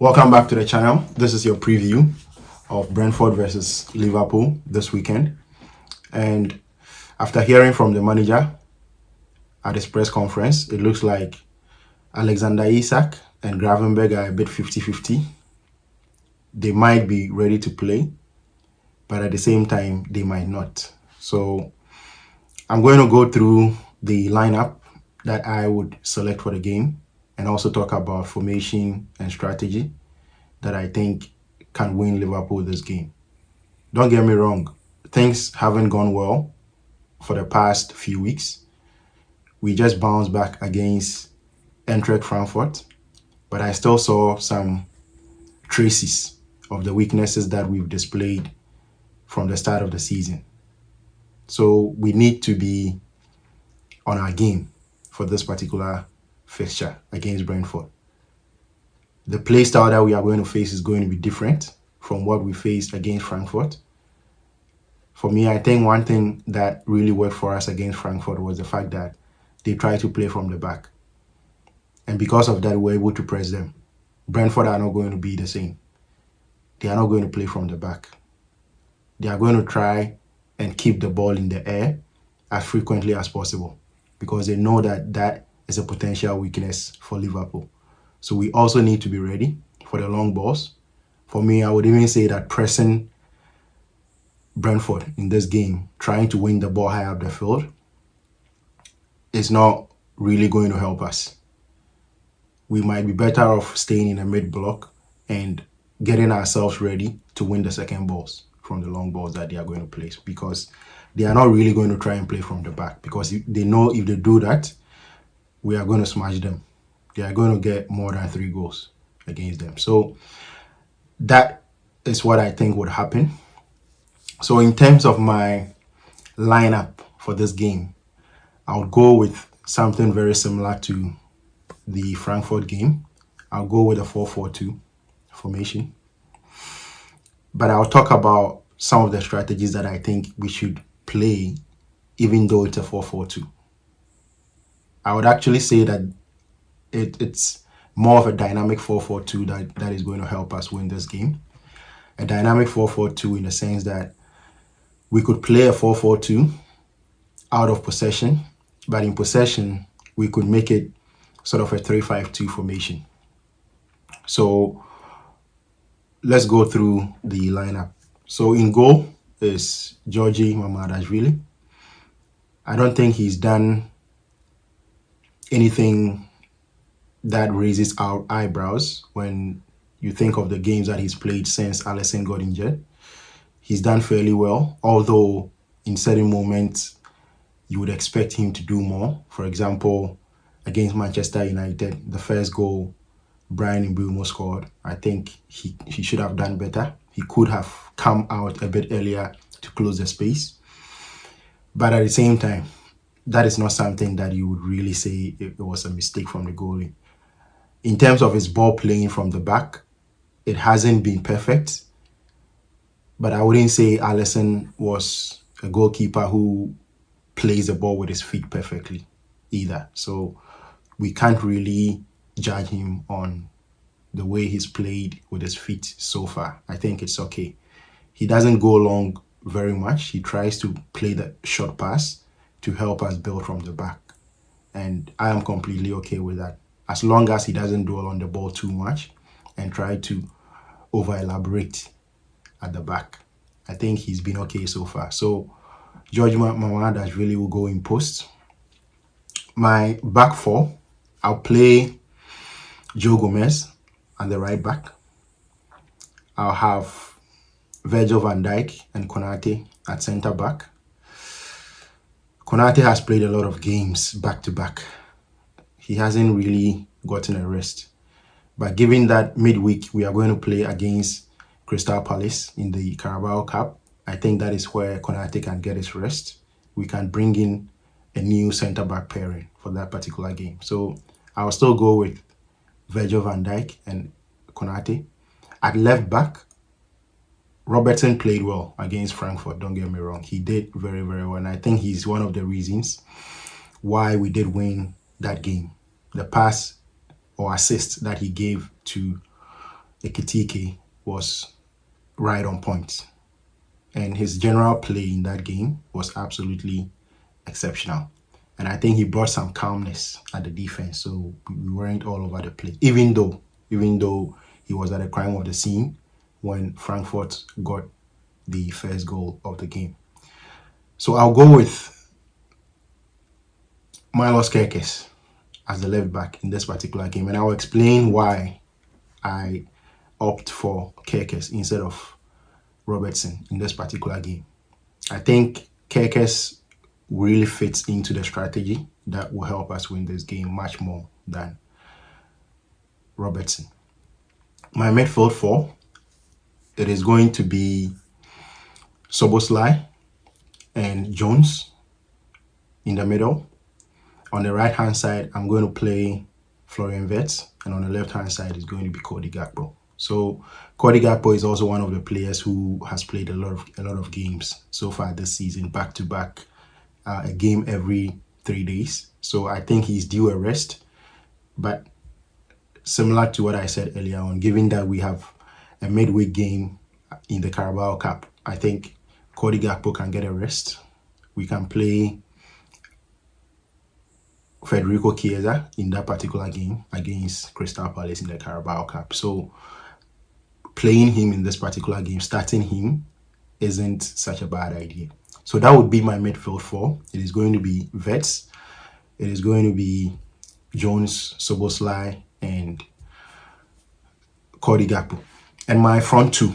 Welcome back to the channel. This is your preview of Brentford versus Liverpool this weekend. And after hearing from the manager at his press conference, it looks like Alexander Isak and Gravenberg are a bit 50-50. They might be ready to play, but at the same time, they might not. So I'm going to go through the lineup that I would select for the game and also talk about formation and strategy that I think can win Liverpool this game. Don't get me wrong, things haven't gone well for the past few weeks. We just bounced back against Eintracht Frankfurt, but I still saw some traces of the weaknesses that we've displayed from the start of the season. So we need to be on our game for this particular fixture against Brentford. The play style that we are going to face is going to be different from what we faced against Frankfurt. For me, I think one thing that really worked for us against Frankfurt was the fact that they tried to play from the back. And because of that, we were able to press them. Brentford are not going to be the same. They are not going to play from the back. They are going to try and keep the ball in the air as frequently as possible because they know that that is a potential weakness for Liverpool. So we also need to be ready for the long balls. For me, I would even say that pressing Brentford in this game, trying to win the ball high up the field, is not really going to help us. We might be better off staying in the mid block and getting ourselves ready to win the second balls from the long balls that they are going to place, because they are not really going to try and play from the back, because they know if they do that, we are going to smash them. They are going to get more than 3 goals against them. So that is what I think would happen. So in terms of my lineup for this game, I would go with something very similar to the Frankfurt game. I'll go with a 4-4-2 formation. But I'll talk about some of the strategies that I think we should play even though it's a 4-4-2. I would actually say that it's more of a dynamic 4-4-2 that is going to help us win this game. A dynamic 4-4-2 in the sense that we could play a 4-4-2 out of possession, but in possession, we could make it sort of a 3-5-2 formation. So let's go through the lineup. So in goal is Georgi Mamadashvili. I don't think he's done anything that raises our eyebrows when you think of the games that he's played since Alisson got injured. He's done fairly well, although in certain moments you would expect him to do more. For example, against Manchester United, the first goal Brian Mbeumo scored, I think he should have done better. He could have come out a bit earlier to close the space. But at the same time, that is not something that you would really say it was a mistake from the goalie. In terms of his ball playing from the back, it hasn't been perfect. But I wouldn't say Alisson was a goalkeeper who plays the ball with his feet perfectly either. So we can't really judge him on the way he's played with his feet so far. I think it's okay. He doesn't go long very much. He tries to play the short pass to help us build from the back. And I am completely okay with that, as long as he doesn't dwell on the ball too much and try to over-elaborate at the back. I think he's been okay so far. So George Mamadashvili will go in post. My back four, I'll play Joe Gomez at the right back. I'll have Virgil van Dijk and Konate at centre back. Konate has played a lot of games back to back. He hasn't really gotten a rest. But given that midweek we are going to play against Crystal Palace in the Carabao Cup, I think that is where Konate can get his rest. We can bring in a new centre-back pairing for that particular game. So I'll still go with Virgil van Dijk and Konate. At left back, Robertson played well against Frankfurt, don't get me wrong. He did very, very well. And I think he's one of the reasons why we did win that game. The pass or assist that he gave to Ekitike was right on point. And his general play in that game was absolutely exceptional. And I think he brought some calmness at the defense. So we weren't all over the place. Even though he was at the crime of the scene when Frankfurt got the first goal of the game. So I'll go with Milos Kerkez as the left back in this particular game. And I'll explain why I opt for Kerkez instead of Robertson in this particular game. I think Kerkez really fits into the strategy that will help us win this game much more than Robertson. My midfield four, it is going to be Soboslai and Jones in the middle. On the right hand side, I'm going to play Florian Wirtz, and on the left hand side is going to be Cody Gakpo. So Cody Gakpo is also one of the players who has played a lot of games so far this season, back to back, a game every 3 days. So I think he's due a rest. But similar to what I said earlier on, given that we have a midweek game in the Carabao Cup, I think Cody Gakpo can get a rest. We can play Federico Chiesa in that particular game against Crystal Palace in the Carabao Cup. So playing him in this particular game, starting him, isn't such a bad idea. So that would be my midfield four. It is going to be Vets. It is going to be Jones, Soboslai, and Cody Gakpo. And my front two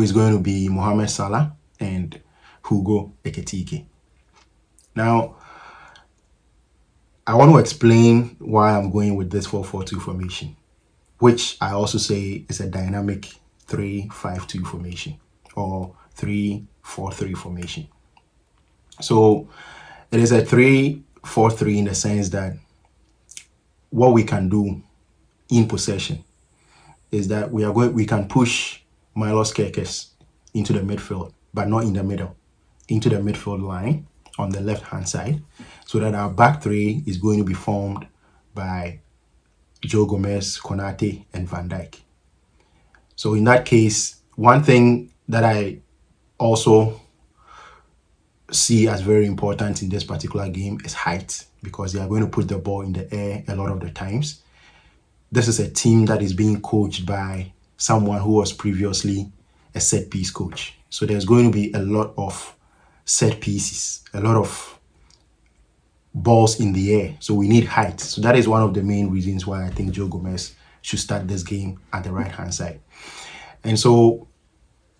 is going to be Mohamed Salah and Hugo Ekitike. Now, I want to explain why I'm going with this 4-4-2 formation, which I also say is a dynamic 3-5-2 formation or 3-4-3 formation. So it is a 3-4-3 in the sense that what we can do in possession is that we can push Milos Kerkez into the midfield, but not in the middle, into the midfield line on the left hand side, so that our back three is going to be formed by Joe Gomez, Konate, and Van Dijk. So in that case, one thing that I also see as very important in this particular game is height, because they are going to put the ball in the air a lot of the times. This is a team that is being coached by someone who was previously a set piece coach. So there's going to be a lot of set pieces, a lot of balls in the air. So we need height. So that is one of the main reasons why I think Joe Gomez should start this game at the right hand side. And so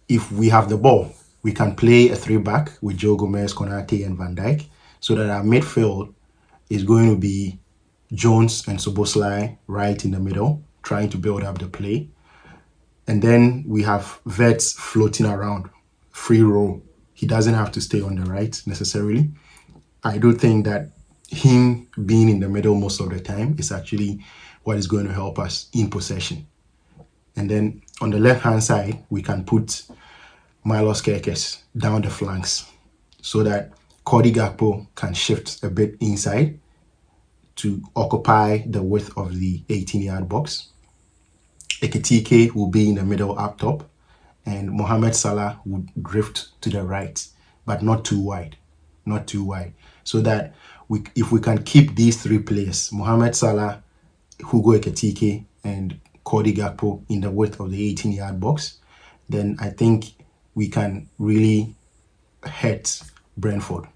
if we have the ball, we can play a 3-back with Joe Gomez, Konate, and Van Dijk, so that our midfield is going to be Jones and Soboslai right in the middle, trying to build up the play. And then we have Vets floating around, free roll. He doesn't have to stay on the right necessarily. I do think that him being in the middle most of the time is actually what is going to help us in possession. And then on the left-hand side, we can put Milos Kerkez down the flanks so that Cody Gakpo can shift a bit inside to occupy the width of the 18-yard box. Ekitike will be in the middle up top, and Mohamed Salah would drift to the right, but not too wide, so that if we can keep these three players, Mohamed Salah, Hugo Ekitike, and Cody Gakpo in the width of the 18-yard box, then I think we can really hurt Brentford.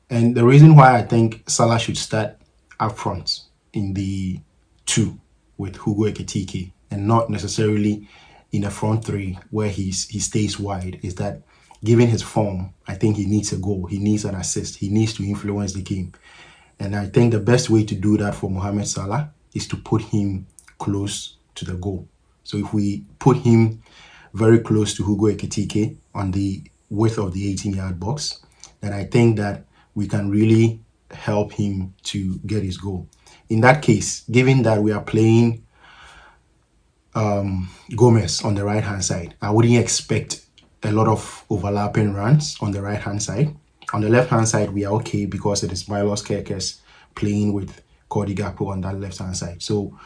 And the reason why I think Salah should start up front in the 2 with Hugo Ekitike and not necessarily in the front 3 where he stays wide is that, given his form, I think he needs a goal, he needs an assist, he needs to influence the game. And I think the best way to do that for Mohamed Salah is to put him close to the goal. So if we put him very close to Hugo Ekitike on the width of the 18-yard box, then I think that we can really help him to get his goal. In that case, given that we are playing Gomez on the right-hand side, I wouldn't expect a lot of overlapping runs on the right-hand side. On the left-hand side, we are okay because it is Milos Kerkez playing with Cody Gakpo on that left-hand side. So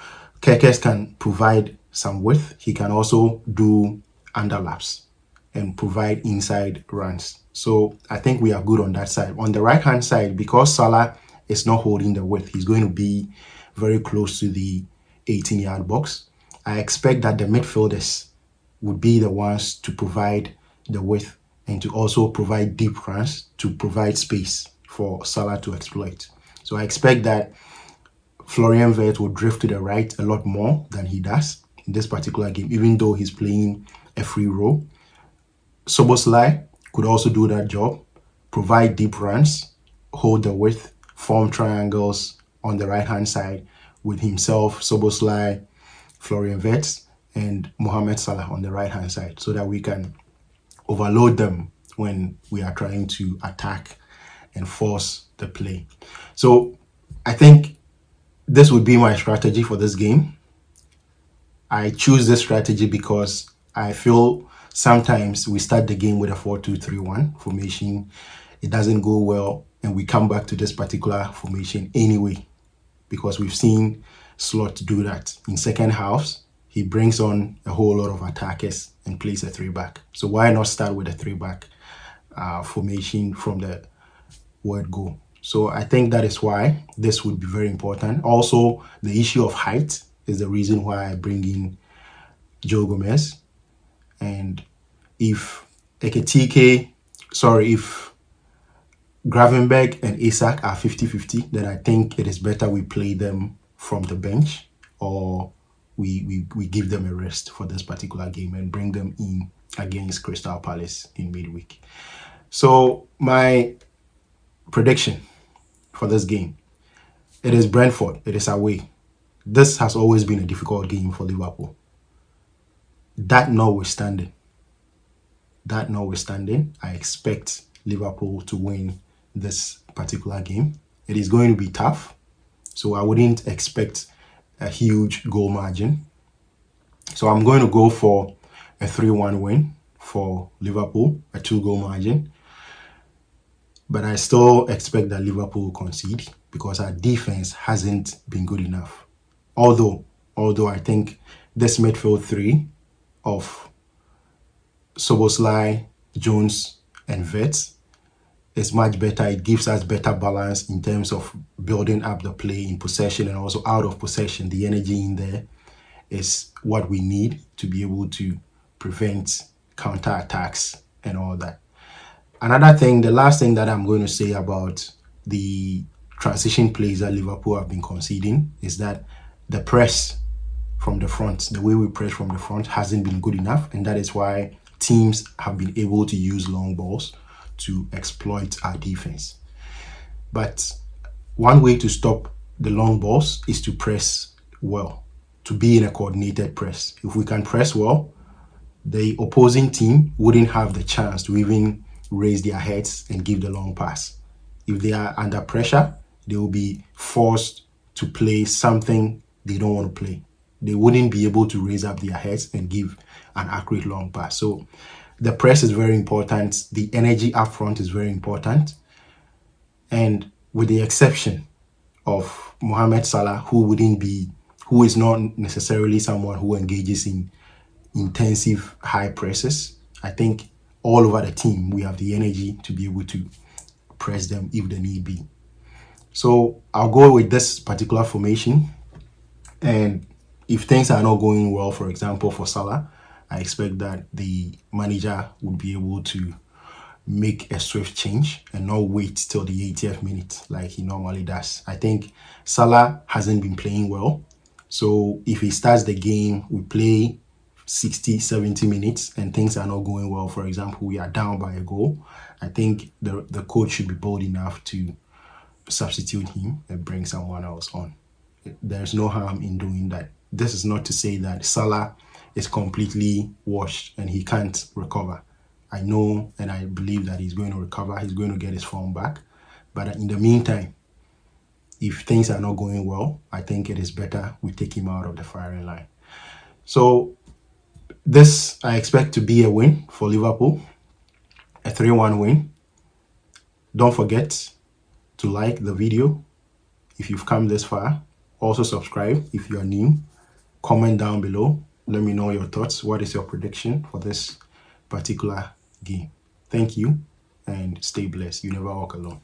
Kekes can provide some width. He can also do underlaps and provide inside runs. So I think we are good on that side. On the right hand side, because Salah is not holding the width, he's going to be very close to the 18-yard box. I expect that the midfielders would be the ones to provide the width and to also provide deep runs to provide space for Salah to exploit. So I expect that Florian Wirtz will drift to the right a lot more than he does in this particular game, even though he's playing a free role. Soboslai could also do that job, provide deep runs, hold the width, form triangles on the right-hand side with himself, Soboslai, Florian Wirtz, and Mohamed Salah on the right-hand side so that we can overload them when we are trying to attack and force the play. So I think this would be my strategy for this game. I choose this strategy because I feel sometimes we start the game with a 4-2-3-1 formation. It doesn't go well, and we come back to this particular formation anyway because we've seen Slot do that. In second halves, he brings on a whole lot of attackers and plays a 3-back. So why not start with a 3-back formation from the word go? So I think that is why this would be very important. Also, the issue of height is the reason why I bring in Joe Gomez. And if if Gravenberg and Isak are 50-50, then I think it is better we play them from the bench or we give them a rest for this particular game and bring them in against Crystal Palace in midweek. So my prediction for this game, it is Brentford. It is away. This has always been a difficult game for Liverpool. That notwithstanding, I expect Liverpool to win this particular game. It is going to be tough, so I wouldn't expect a huge goal margin. So I'm going to go for a 3-1 win for Liverpool, a 2-goal margin. But I still expect that Liverpool will concede because our defense hasn't been good enough. Although I think this midfield three of Soboslai, Jones, and Wirtz is much better. It gives us better balance in terms of building up the play in possession and also out of possession. The energy in there is what we need to be able to prevent counter-attacks and all that. Another thing, the last thing that I'm going to say about the transition plays that Liverpool have been conceding is that the press from the front, the way we press from the front hasn't been good enough, and that is why teams have been able to use long balls to exploit our defense. But one way to stop the long balls is to press well, to be in a coordinated press. If we can press well, the opposing team wouldn't have the chance to even raise their heads and give the long pass. If they are under pressure, they will be forced to play something they don't want to play. They wouldn't be able to raise up their heads and give an accurate long pass. So the press is very important. The energy up front is very important. And with the exception of Mohamed Salah, who is not necessarily someone who engages in intensive high presses, I think all over the team, we have the energy to be able to press them if the need be. So I'll go with this particular formation. And if things are not going well, for example, for Salah, I expect that the manager would be able to make a swift change and not wait till the 80th minute like he normally does. I think Salah hasn't been playing well. So if he starts the game, we play 60, 70 minutes and things are not going well. For example, we are down by a goal. I think the coach should be bold enough to substitute him and bring someone else on. There's no harm in doing that. This is not to say that Salah is completely washed and he can't recover. I know and I believe that he's going to recover. He's going to get his form back. But in the meantime, if things are not going well, I think it is better we take him out of the firing line. So this I expect to be a win for Liverpool, a 3-1 win. Don't forget to like the video if you've come this far. Also subscribe if you are new. comment down below. Let me know your thoughts. What is your prediction for this particular game? Thank you and stay blessed. You never walk alone.